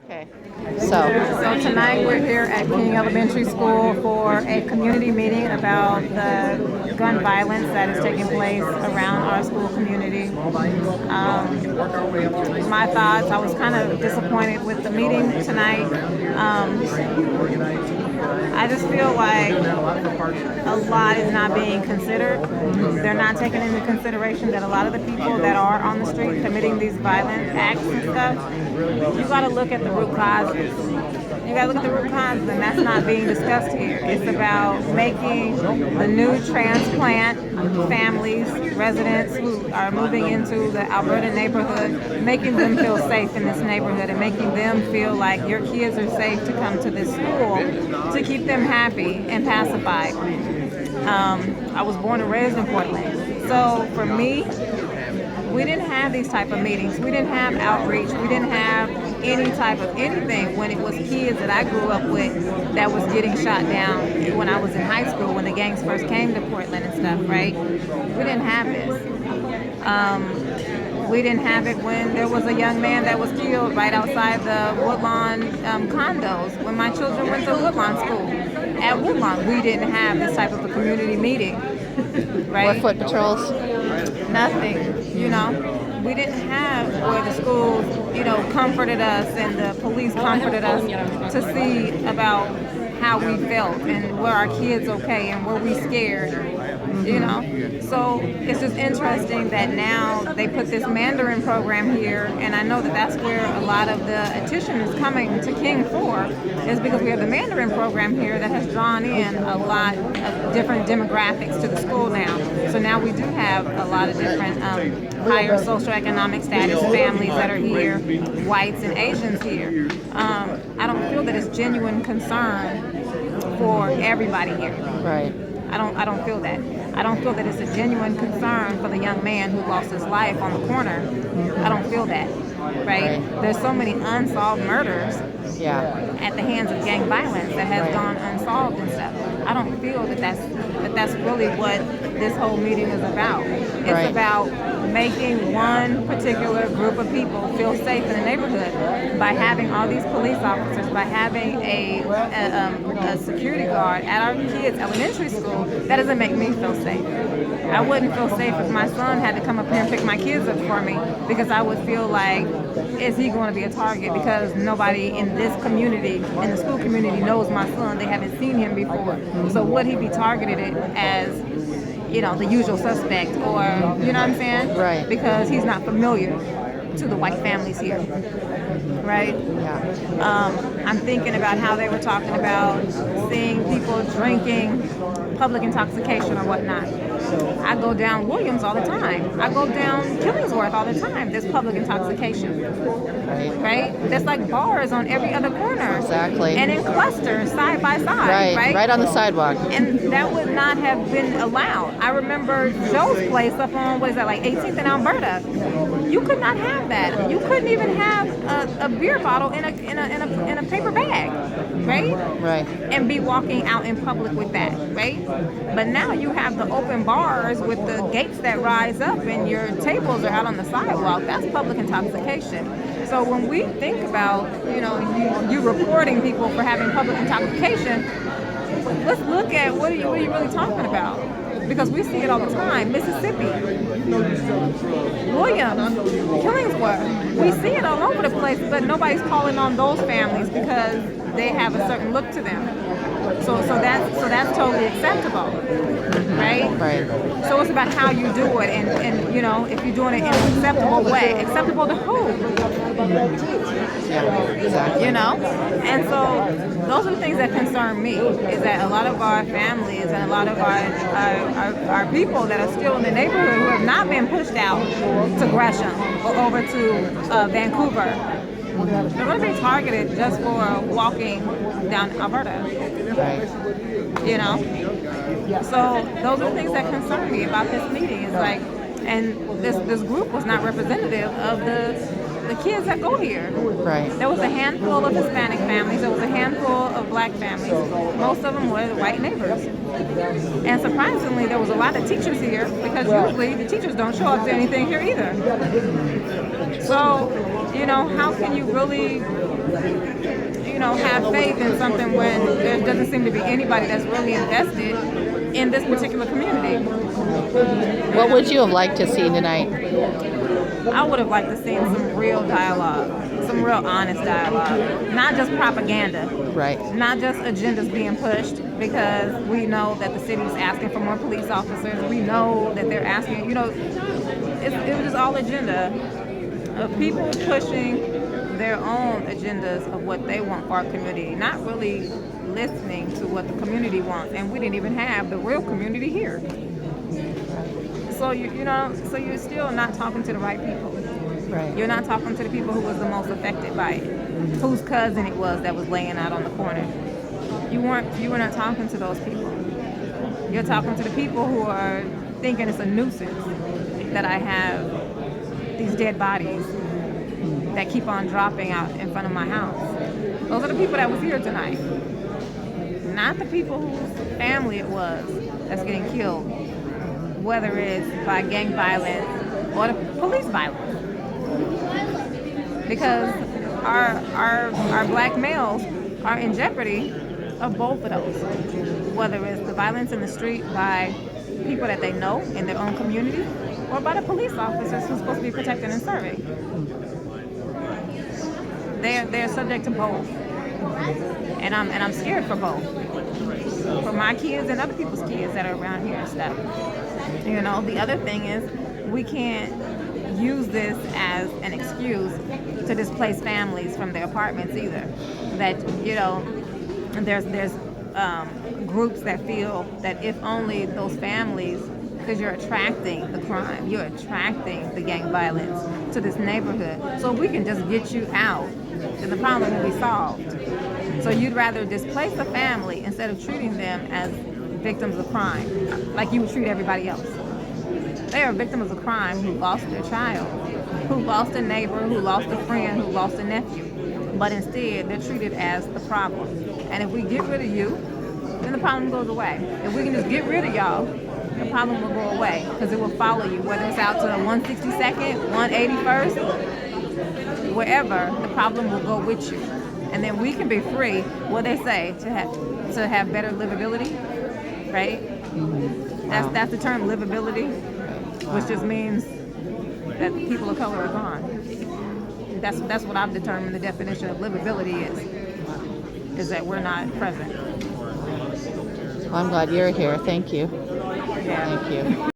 Okay. So tonight we're here at King Elementary School for a community meeting about the gun violence that is taking place around our school community. My thoughts, I was kind of disappointed with the meeting tonight. I just feel like a lot is not being considered. They're not taking into consideration that a lot of the people that are on the street committing these violent acts and stuff, you got to look at the root causes. You got to look at the root causes, and that's not being discussed here. It's about making the new transplant families, residents who are moving into the Alberta neighborhood, making them feel safe in this neighborhood and making them feel like your kids are safe to come to this school to keep them happy and pacified. I was born and raised in Portland. So for me, we didn't have these type of meetings. We didn't have outreach. We didn't have any type of anything when it was kids that I grew up with that was getting shot down when I was in high school, when the gangs first came to Portland and stuff, right? We didn't have this. We didn't have it when there was a young man that was killed right outside the Woodlawn condos when my children went to Woodlawn school. At Woodlawn, we didn't have this type of a community meeting, right? Or foot patrols? Nothing, we didn't have where the schools, comforted us and the police comforted us to see about how we felt and were our kids okay and were we scared, So it's just interesting that now they put this Mandarin program here, and I know that that's where a lot of the attention is coming to King for, is because we have the Mandarin program here that has drawn in a lot of different demographics to the school now. So now we do have a lot of different higher socioeconomic status families that are here, whites and Asians here. I don't feel that it's genuine concern for everybody here. Right. I don't feel that. I don't feel that it's a genuine concern for the young man who lost his life on the corner. I don't feel that, right? There's so many unsolved murders at the hands of gang violence that has gone unsolved and stuff. I don't feel that that's really what this whole meeting is about. It's about making one particular group of people feel safe in the neighborhood by having all these police officers, by having a security guard at our kids' elementary school. That doesn't make me feel safe. I wouldn't feel safe if my son had to come up here and pick my kids up for me, because I would feel like, is he going to be a target? Because nobody in this community, in the school community, knows my son. They haven't seen him before. So would he be targeted as the usual suspect, or, you know what I'm saying? Right. Because he's not familiar to the white families here, right? Yeah. I'm thinking about how they were talking about seeing people drinking public intoxication or whatnot. I go down Williams all the time. I go down Killingsworth all the time. There's public intoxication, right? There's like bars on every other corner. Exactly. And in clusters, side by side, right? Right on the sidewalk. And that would not have been allowed. I remember Joe's place up on, what is that, like 18th and Alberta. You could not have that. You couldn't even have a beer bottle in a paper bag, right? Right. And be walking out in public with that, right? But now you have the open bars with the gates that rise up and your tables are out on the sidewalk. That's public intoxication. So when we think about, you reporting people for having public intoxication, let's look at what are you really talking about? Because we see it all the time. Mississippi, Williams, Killingsworth. We see it all over the place, but nobody's calling on those families because they have a certain look to them. So that's totally acceptable, right? Right. So it's about how you do it, and if you're doing it in an acceptable way. Acceptable to who? Yeah, exactly. And so those are the things that concern me, is that a lot of our families and a lot of our people that are still in the neighborhood who have not been pushed out to Gresham or over to Vancouver, they're going to be targeted just for walking down Alberta. Right. So those are the things that concern me about this meeting. It's like, and this group was not representative of the kids that go here. Right. There was a handful of Hispanic families. There was a handful of black families. Most of them were the white neighbors. And surprisingly, there was a lot of teachers here, because usually the teachers don't show up to anything here either. So, how can you really have faith in something when there doesn't seem to be anybody that's really invested in this particular community. What would you have liked to see tonight? I would have liked to see some real dialogue, some real honest dialogue, not just propaganda. Right. Not just agendas being pushed, because we know that the city's asking for more police officers. We know that they're asking, it was just all agenda of people pushing their own agendas of what they want for our community, not really listening to what the community wants. And we didn't even have the real community here. So so you're still not talking to the right people. Right. You're not talking to the people who was the most affected by it, whose cousin it was that was laying out on the corner. You were not talking to those people. You're talking to the people who are thinking it's a nuisance that I have these dead bodies that keep on dropping out in front of my house. Those are the people that was here tonight. Not the people whose family it was that's getting killed, whether it's by gang violence or the police violence. Because our black males are in jeopardy of both of those, whether it's the violence in the street by people that they know in their own community or by the police officers who's supposed to be protecting and serving. They're subject to both, and I'm scared for both, for my kids and other people's kids that are around here and stuff. The other thing is we can't use this as an excuse to displace families from their apartments either. That there's groups that feel that if only those families, because you're attracting the crime, you're attracting the gang violence to this neighborhood, so if we can just get you out, then the problem will be solved. So you'd rather displace a family instead of treating them as victims of crime like you would treat everybody else. They are victims of crime who lost their child, who lost a neighbor, who lost a friend, who lost a nephew. But instead, they're treated as the problem. And if we get rid of you, then the problem goes away. If we can just get rid of y'all, the problem will go away, because it will follow you, whether it's out to 162nd, 181st, wherever, the problem will go with you. And then we can be free, what they say, to have better livability, right? Mm-hmm. Wow. That's the term, livability, which just means that people of color are gone. That's what I've determined the definition of livability is that we're not present. Well, I'm glad you're here. Thank you. Yeah. Thank you.